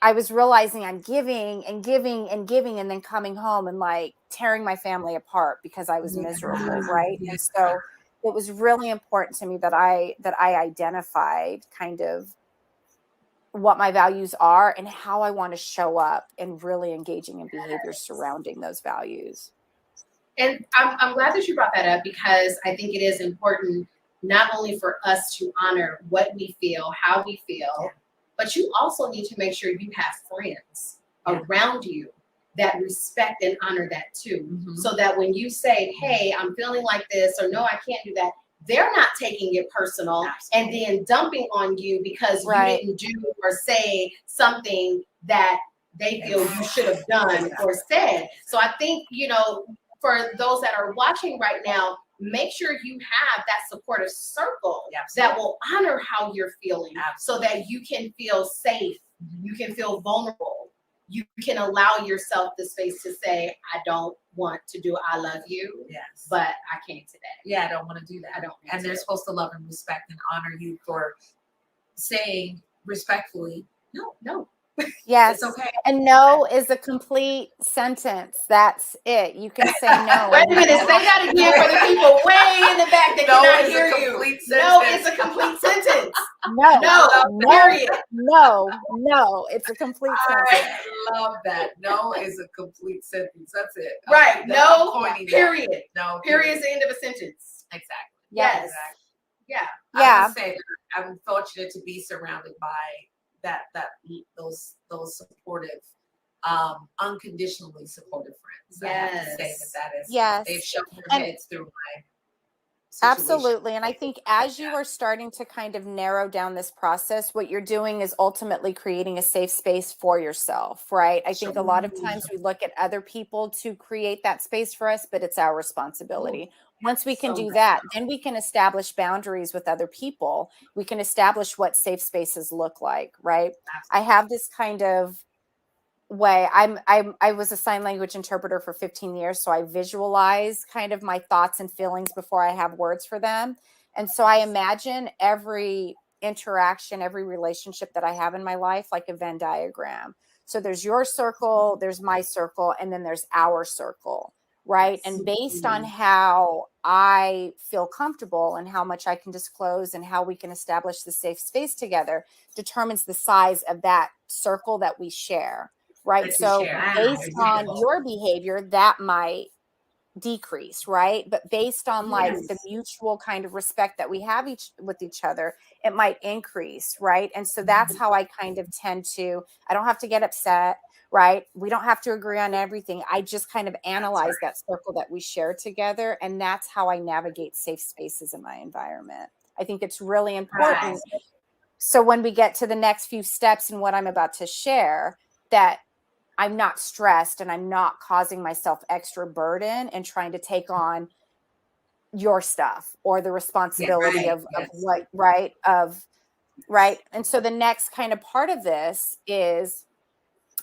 Speaker 4: I was realizing I'm giving and giving and giving, and then coming home and like tearing my family apart because I was miserable. Right. And so it was really important to me that I identified kind of what my values are and how I want to show up and really engaging in behaviors surrounding those values.
Speaker 2: And I'm glad that you brought that up, because I think it is important not only for us to honor what we feel, how we feel, but you also need to make sure you have friends around you that respect and honor that too. So that when you say, hey, I'm feeling like this, or no, I can't do that, they're not taking it personal and then dumping on you because you didn't do or say something that they feel you should have done or said. So I think, you know, for those that are watching right now, make sure you have that supportive circle that will honor how you're feeling so that you can feel safe, you can feel vulnerable. You can allow yourself the space to say, I don't want to do I love you, but I can't today.
Speaker 3: I don't want to do that. I don't. And they're supposed to love and respect and honor you for saying respectfully, no.
Speaker 4: Yes.
Speaker 3: It's okay.
Speaker 4: And no is a complete sentence. That's it. You can say no.
Speaker 2: Wait a minute. Say that again for the people way in the back that cannot hear you. No, it's a complete sentence. Period.
Speaker 4: No, it's a complete sentence.
Speaker 3: I love that. No is a complete sentence. That's it.
Speaker 2: Right. No, period.
Speaker 3: No.
Speaker 2: Period is the end of a sentence.
Speaker 3: Exactly.
Speaker 2: Yes.
Speaker 3: Exactly.
Speaker 2: Yeah.
Speaker 3: I would say that I'm fortunate to be surrounded by those supportive, unconditionally supportive friends. I have to say that is.
Speaker 4: Yes.
Speaker 3: They've shown their heads through situation.
Speaker 4: Absolutely. And I think as you are starting to kind of narrow down this process, what you're doing is ultimately creating a safe space for yourself, right? I think a lot of times we look at other people to create that space for us, but it's our responsibility. Once we can do that, then we can establish boundaries with other people. We can establish what safe spaces look like, right? I have this kind of way. I was a sign language interpreter for 15 years, so I visualize kind of my thoughts and feelings before I have words for them. And so I imagine every interaction, every relationship that I have in my life like a Venn diagram. So there's your circle, there's my circle, and then there's our circle, right? And based on how I feel comfortable and how much I can disclose and how we can establish the safe space together determines the size of that circle that we share. Right. So based on your behavior, that might decrease, right? But based on like the mutual kind of respect that we have with each other, it might increase, right? And so that's how I kind of tend to, I don't have to get upset, right? We don't have to agree on everything. I just kind of analyze that circle that we share together. And that's how I navigate safe spaces in my environment. I think it's really important. So when we get to the next few steps in what I'm about to share, that I'm not stressed and I'm not causing myself extra burden and trying to take on your stuff or the responsibility of what, right. And so the next kind of part of this is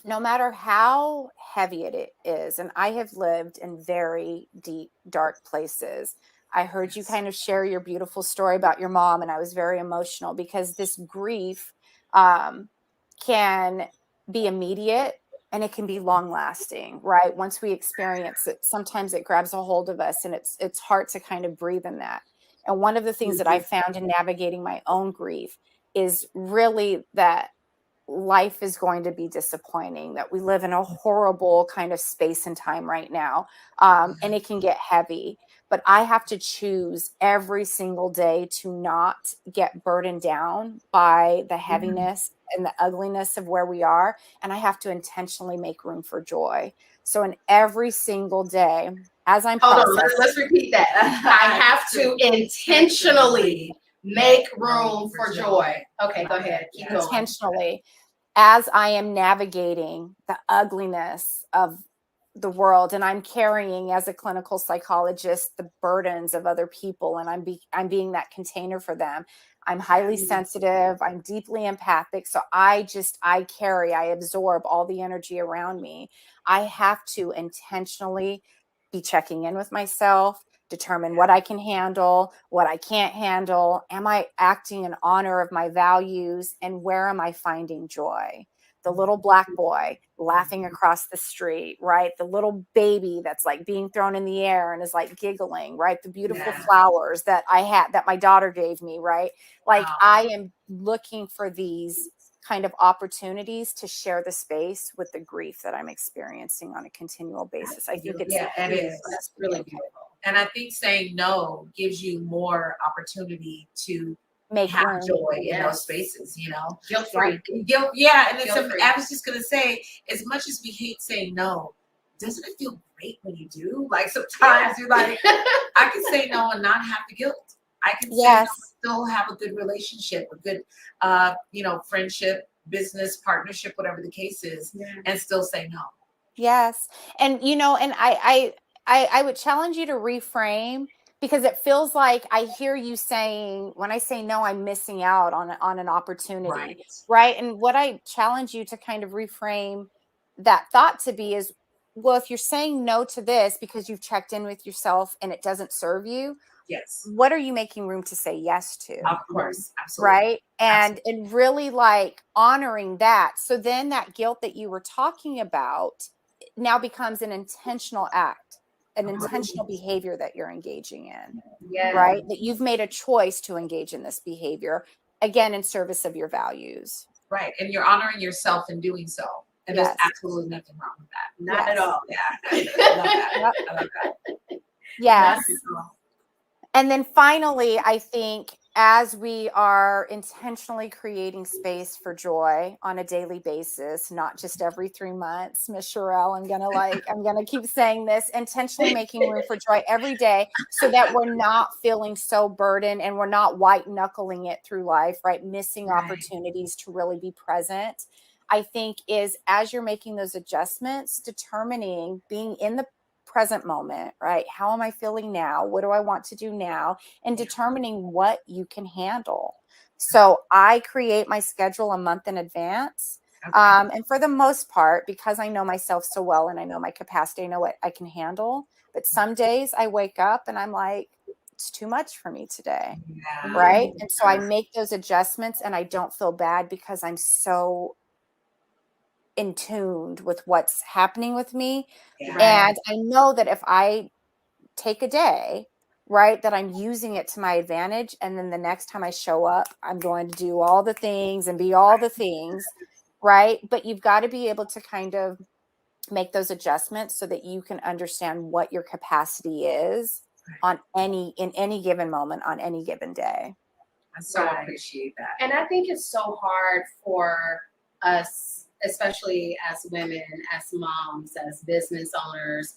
Speaker 4: no matter how heavy it is, and I have lived in very deep, dark places. I heard you kind of share your beautiful story about your mom, and I was very emotional because this grief can be immediate and it can be long lasting, right? Once we experience it, sometimes it grabs a hold of us and it's hard to kind of breathe in that. And one of the things that I found in navigating my own grief is really that life is going to be disappointing, that we live in a horrible kind of space and time right now. And it can get heavy, but I have to choose every single day to not get burdened down by the heaviness and the ugliness of where we are. And I have to intentionally make room for joy. So in every single day, as I'm
Speaker 2: Hold on, let's repeat that. I have to intentionally make room for joy. Okay, go ahead. Keep going.
Speaker 4: Intentionally, as I am navigating the ugliness of the world, and I'm carrying as a clinical psychologist the burdens of other people, and I'm being that container for them. I'm highly sensitive. I'm deeply empathic. So I absorb all the energy around me. I have to intentionally be checking in with myself, determine what I can handle, what I can't handle. Am I acting in honor of my values? And where am I finding joy? The little black boy laughing across the street, right? The little baby that's like being thrown in the air and is like giggling, right? The beautiful flowers that that my daughter gave me, right? Like I am looking for these kind of opportunities to share the space with the grief that I'm experiencing on a continual basis. I think it's
Speaker 3: really beautiful. And I think saying no gives you more opportunity to have joy in those spaces,
Speaker 2: Guilt free.
Speaker 3: And I was just gonna say, as much as we hate saying no, doesn't it feel great when you do? Like sometimes you're like, I can say no and not have the guilt. I can say no and still have a good relationship, a good friendship, business, partnership, whatever the case is, and still say no.
Speaker 4: Yes. And and I would challenge you to reframe, because it feels like I hear you saying, when I say no, I'm missing out on an opportunity, right? And what I challenge you to kind of reframe that thought to be is, well, if you're saying no to this because you've checked in with yourself and it doesn't serve you, what are you making room to say yes to?
Speaker 3: Of course, absolutely.
Speaker 4: Right? And really like honoring that. So then that guilt that you were talking about now becomes an intentional act, an intentional behavior that you're engaging in, right? That you've made a choice to engage in this behavior, again, in service of your values.
Speaker 3: Right. And you're honoring yourself in doing so. And there's absolutely nothing wrong with that.
Speaker 2: Not at all.
Speaker 3: Yeah. I love that. I love that.
Speaker 4: Yes. And then finally, I think as we are intentionally creating space for joy on a daily basis, not just every 3 months, Miss Shirrell, I'm gonna keep saying this, intentionally making room for joy every day so that we're not feeling so burdened and we're not white knuckling it through life, right? Missing opportunities to really be present. I think is as you're making those adjustments, determining being in the present moment, right? How am I feeling now? What do I want to do now? And determining what you can handle. So I create my schedule a month in advance. And for the most part, because I know myself so well and I know my capacity, I know what I can handle. But some days I wake up and I'm like, it's too much for me today. Right. And so I make those adjustments and I don't feel bad because I'm so in tuned with what's happening with me. And I know that if I take a day, right, that I'm using it to my advantage. And then the next time I show up, I'm going to do all the things and be all the things, right? But you've got to be able to kind of make those adjustments so that you can understand what your capacity is in any given moment on any given day.
Speaker 3: I so appreciate that.
Speaker 2: And I think it's so hard for us, especially as women, as moms, as business owners,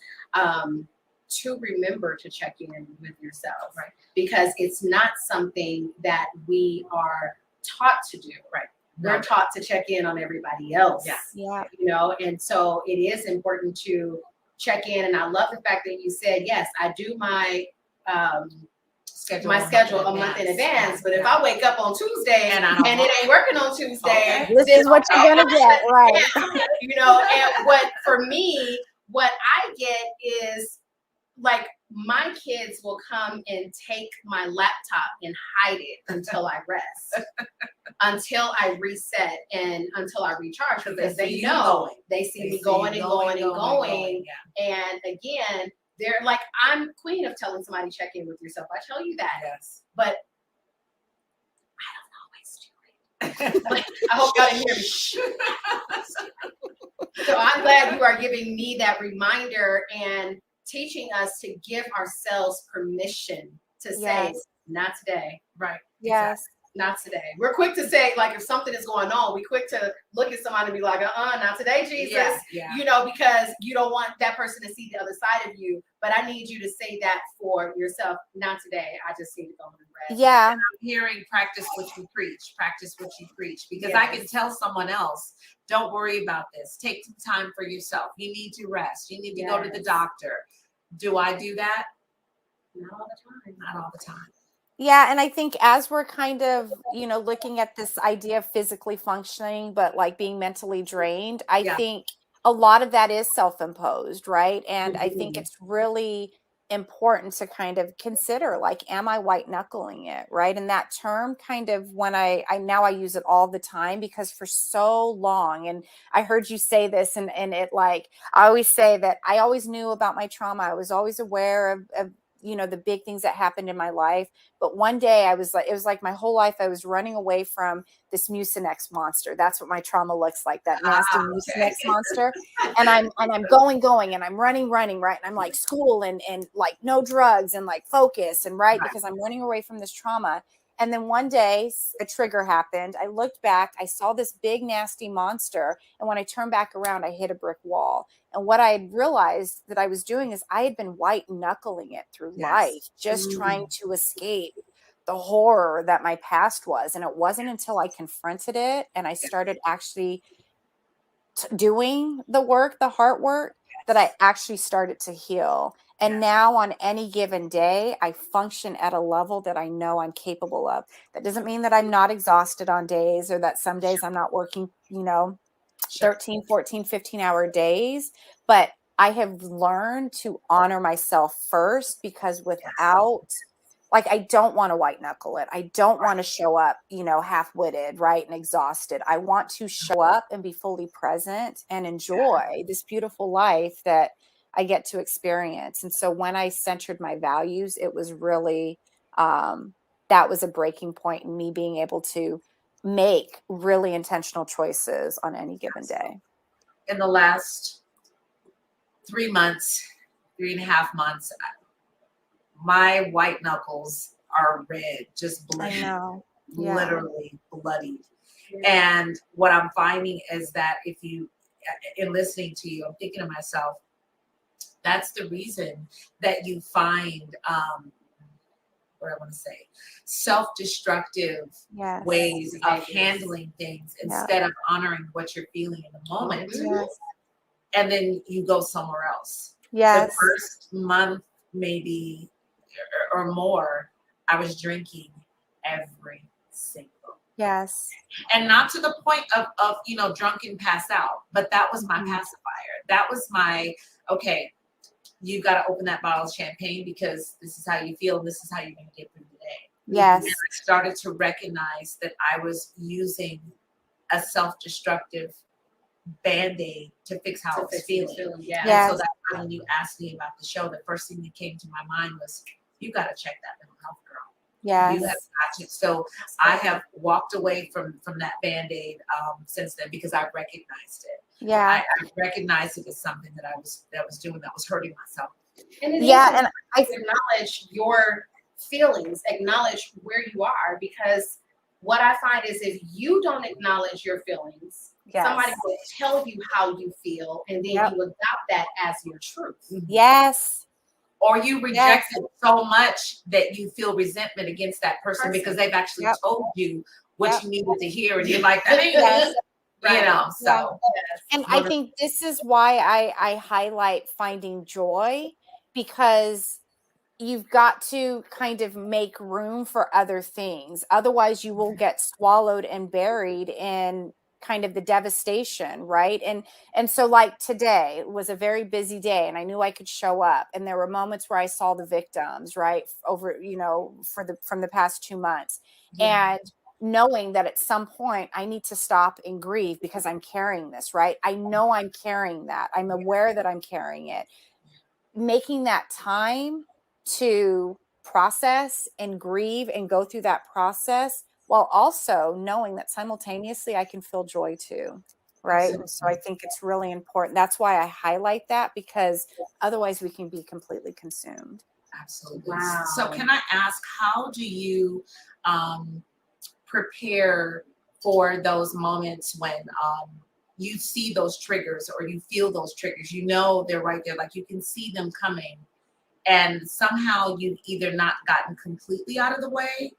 Speaker 2: to remember to check in with yourself, right? Because it's not something that we are taught to do, right? We're taught to check in on everybody else, you know, and so it is important to check in. And I love the fact that you said, yes, I do my schedule a month in advance, but if I wake up on Tuesday and it ain't working on Tuesday,
Speaker 4: this is what you're gonna get, right?
Speaker 2: You know, and what for me, what I get is like my kids will come and take my laptop and hide it until I rest, until I reset and until I recharge, because they know they see me going and going and going. And again, they're like, I'm queen of telling somebody check in with yourself. I tell you that, but I don't always do it. Like, I hope y'all didn't hear me. So I'm glad you are giving me that reminder and teaching us to give ourselves permission to say, not today.
Speaker 3: Right.
Speaker 4: Yes.
Speaker 2: Not today. We're quick to say, like, if something is going on, we quick to look at somebody and be like, not today, Jesus. You know, because you don't want that person to see the other side of you. But I need you to say that for yourself. Not today. I just need to go and rest.
Speaker 4: Yeah.
Speaker 3: And I'm hearing practice what you preach. Practice what you preach. Because I can tell someone else, don't worry about this. Take some time for yourself. You need to rest. You need to go to the doctor. Do I do that?
Speaker 2: Not all the time.
Speaker 3: Not all the time.
Speaker 4: Yeah. And I think as we're kind of, you know, looking at this idea of physically functioning, but like being mentally drained, I think a lot of that is self-imposed, right? And I think it's really important to kind of consider, like, am I white knuckling it, right? And that term kind of, when I now I use it all the time, because for so long, and I heard you say this, and it, like, I always say that I always knew about my trauma. I was always aware of you know, the big things that happened in my life. But one day I was like, it was like my whole life I was running away from this Mucinex monster. That's what my trauma looks like, that nasty Mucinex monster. And I'm going and I'm running, right? And I'm like, school and like no drugs and like focus and because I'm running away from this trauma. And then one day a trigger happened. I looked back, I saw this big nasty monster. And when I turned back around, I hit a brick wall. And what I had realized that I was doing is I had been white knuckling it through life, just trying to escape the horror that my past was. And it wasn't until I confronted it and I started actually doing the work, the heart work, that I actually started to heal. And now on any given day, I function at a level that I know I'm capable of. That doesn't mean that I'm not exhausted on days, or that some days I'm not working, you know, 13, 14, 15-hour days. But I have learned to honor myself first, because without, like, I don't want to white knuckle it. I don't want to show up, you know, half-witted, right, and exhausted. I want to show up and be fully present and enjoy this beautiful life that I get to experience. And so when I centered my values, it was really, that was a breaking point in me being able to make really intentional choices on any given day.
Speaker 3: In the last 3 months, 3.5 months, my white knuckles are red, just
Speaker 4: I
Speaker 3: bloody,
Speaker 4: know. Yeah.
Speaker 3: literally bloodied. And what I'm finding is that in listening to you, I'm thinking to myself, that's the reason that you find, what I want to say, self-destructive
Speaker 4: Yes.
Speaker 3: ways of handling things instead of honoring what you're feeling in the moment.
Speaker 4: Yes.
Speaker 3: And then you go somewhere else.
Speaker 4: Yes.
Speaker 3: The first month, maybe, or more, I was drinking every single.
Speaker 4: Yes.
Speaker 3: And not to the point of drunk and pass out, but that was my
Speaker 4: Mhm.
Speaker 3: pacifier. That was my, okay, you got to open that bottle of champagne because this is how you feel and this is how you're going to get through the day.
Speaker 4: Yes.
Speaker 3: And I started to recognize that I was using a self-destructive Band-Aid to fix how I was feeling.
Speaker 2: Yeah.
Speaker 3: And
Speaker 4: Yes.
Speaker 3: so that's why when you asked me about the show, the first thing that came to my mind was, you got to check that mental health girl.
Speaker 4: Yes.
Speaker 3: You have got to. So I have walked away from that Band-Aid since then because I recognized it.
Speaker 4: Yeah.
Speaker 3: I recognized it as something that I was doing that was hurting myself.
Speaker 2: And it
Speaker 4: Yeah,
Speaker 2: is
Speaker 4: and I
Speaker 2: acknowledge your feelings, acknowledge where you are, because what I find is if you don't acknowledge your feelings,
Speaker 4: Yes.
Speaker 2: somebody will tell you how you feel, and then
Speaker 4: Yep.
Speaker 2: you adopt that as your truth.
Speaker 4: Yes.
Speaker 3: Or you reject it so much that you feel resentment against that person because they've actually
Speaker 4: Yep.
Speaker 3: told you what
Speaker 4: Yep.
Speaker 3: you needed to hear, and you're like, that ain't
Speaker 4: Yes.
Speaker 3: you know. So
Speaker 4: And I think this is why I highlight finding joy, because you've got to kind of make room for other things. Otherwise, you will get swallowed and buried in kind of the devastation, right? And so like today was a very busy day and I knew I could show up, and there were moments where I saw the victims, right, over, from the past 2 months. And knowing that at some point I need to stop and grieve because I'm carrying this, right? I know I'm carrying that. I'm aware that I'm carrying it. Making that time to process and grieve and go through that process, while also knowing that simultaneously I can feel joy too, right? And so I think it's really important. That's why I highlight that, because otherwise we can be completely consumed.
Speaker 3: Absolutely.
Speaker 2: Wow.
Speaker 3: So can I ask, how do you prepare for those moments when you see those triggers or you feel those triggers? You know they're right there, like you can see them coming, and somehow you've either not gotten completely out of the way,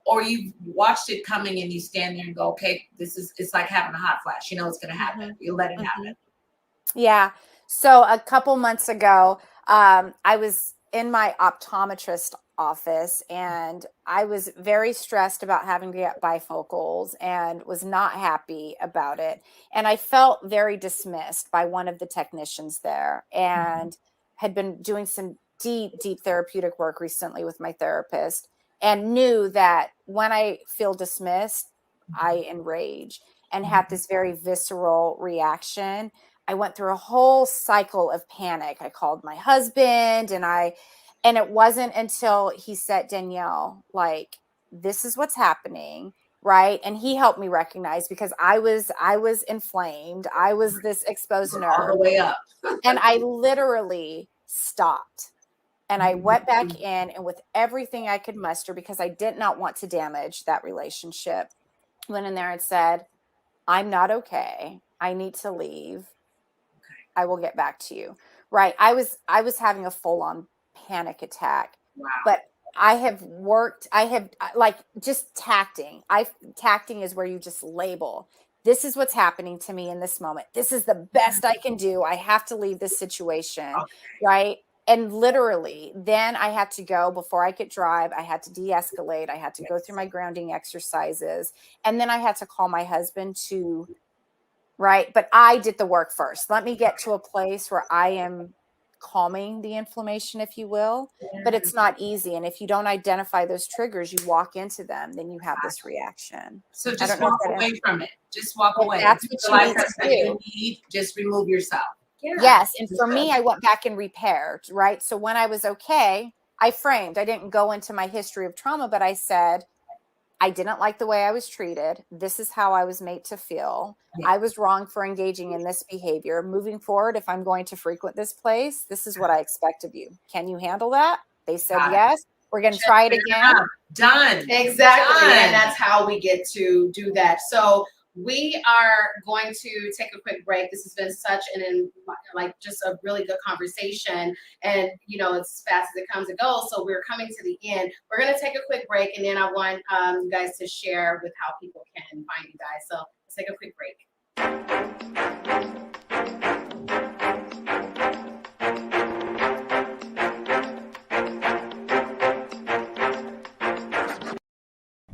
Speaker 3: or you've watched it coming and you stand there and go, okay, it's like having a hot flash. You know it's going to happen. You let it happen.
Speaker 4: Yeah. So a couple months ago, I was in my optometrist office and I was very stressed about having to get bifocals and was not happy about it. And I felt very dismissed by one of the technicians there, and had been doing some deep, deep therapeutic work recently with my therapist, and knew that when I feel dismissed, I enrage and have this very visceral reaction. I went through a whole cycle of panic. I called my husband and it wasn't until he said, Danielle, like, this is what's happening. Right. And he helped me recognize, because I was inflamed. I was this exposed nerve
Speaker 3: All the way up.
Speaker 4: And I literally stopped and I went back in, and with everything I could muster, because I did not want to damage that relationship, went in there and said, I'm not okay. I need to leave. I will get back to you. Right. I was having a full-on panic attack.
Speaker 3: Wow.
Speaker 4: But I have like just tacting. Tacting is where you just label. This is what's happening to me in this moment. This is the best I can do. I have to leave this situation.
Speaker 3: Okay.
Speaker 4: Right. And literally, then I had to go, before I could drive, I had to de-escalate. I had to go through my grounding exercises. And then I had to call my husband to, right. But I did the work first. Let me get to a place where I am calming the inflammation, if you will. But it's not easy. And if you don't identify those triggers, you walk into them, then you have this reaction.
Speaker 3: So
Speaker 4: I
Speaker 3: just
Speaker 4: don't know
Speaker 3: walk
Speaker 4: if that
Speaker 3: away from it. Just walk away.
Speaker 4: That's
Speaker 3: If
Speaker 4: what you
Speaker 3: you
Speaker 4: need to
Speaker 3: that
Speaker 4: do.
Speaker 3: you need, just remove yourself.
Speaker 2: Yeah.
Speaker 4: Yes. And for me, I went back and repaired, right? So when I was okay, I didn't go into my history of trauma, but I said, I didn't like the way I was treated. This is how I was made to feel.
Speaker 3: Yeah.
Speaker 4: I was wrong for engaging in this behavior. Moving forward, if I'm going to frequent this place, this is what I expect of you. Can you handle that? They said
Speaker 3: Got it.
Speaker 4: yes. We're going to try it again.
Speaker 3: Done.
Speaker 2: Exactly.
Speaker 3: Done.
Speaker 2: And that's how we get to do that. So we are going to take a quick break. This has been such just a really good conversation, and it's fast as it comes and goes. So we're coming to the end. We're going to take a quick break, and then I want you guys to share with how people can find you guys. So let's take a quick break.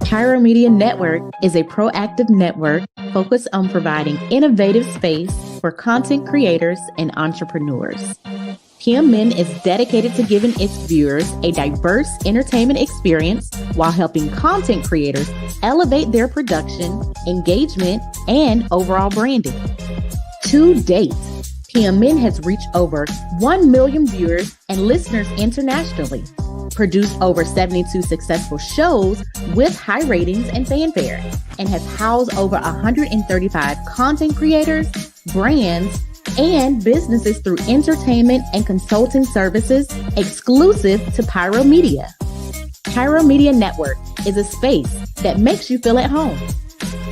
Speaker 5: Pyro Media Network is a proactive network focused on providing innovative space for content creators and entrepreneurs. PMN is dedicated to giving its viewers a diverse entertainment experience while helping content creators elevate their production, engagement, and overall branding. To date, PMN has reached over 1 million viewers and listeners internationally, produced over 72 successful shows with high ratings and fanfare, and has housed over 135 content creators, brands, and businesses through entertainment and consulting services exclusive to Pyro Media. Pyro Media Network is a space that makes you feel at home.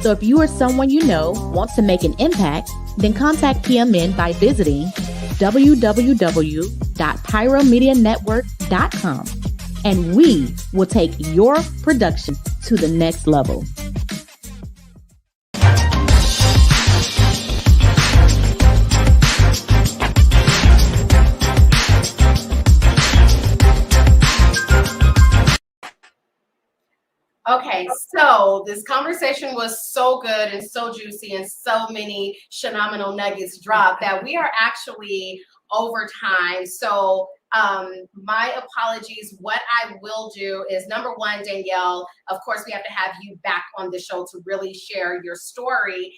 Speaker 5: So if you or someone you know wants to make an impact, then contact PMN by visiting www.pyromedianetwork.com, and we will take your production to the next level.
Speaker 2: Okay, so this conversation was so good and so juicy, and so many phenomenal nuggets dropped that we are actually over time. So my apologies. What I will do is, number one, Danyelle, of course, we have to have you back on the show to really share your story.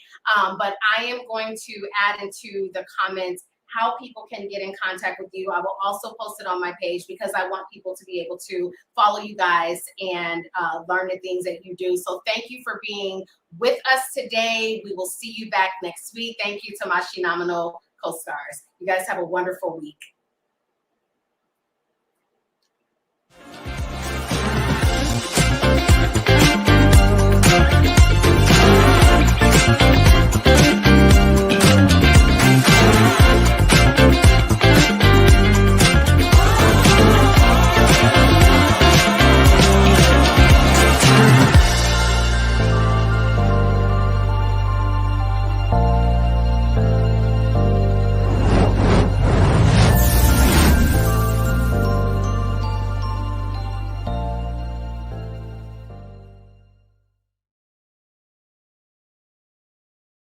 Speaker 2: But I am going to add into the comments how people can get in contact with you. I will also post it on my page because I want people to be able to follow you guys and learn the things that you do. So thank you for being with us today. We will see you back next week. Thank you to my Shenomenal co-stars. You guys have a wonderful week.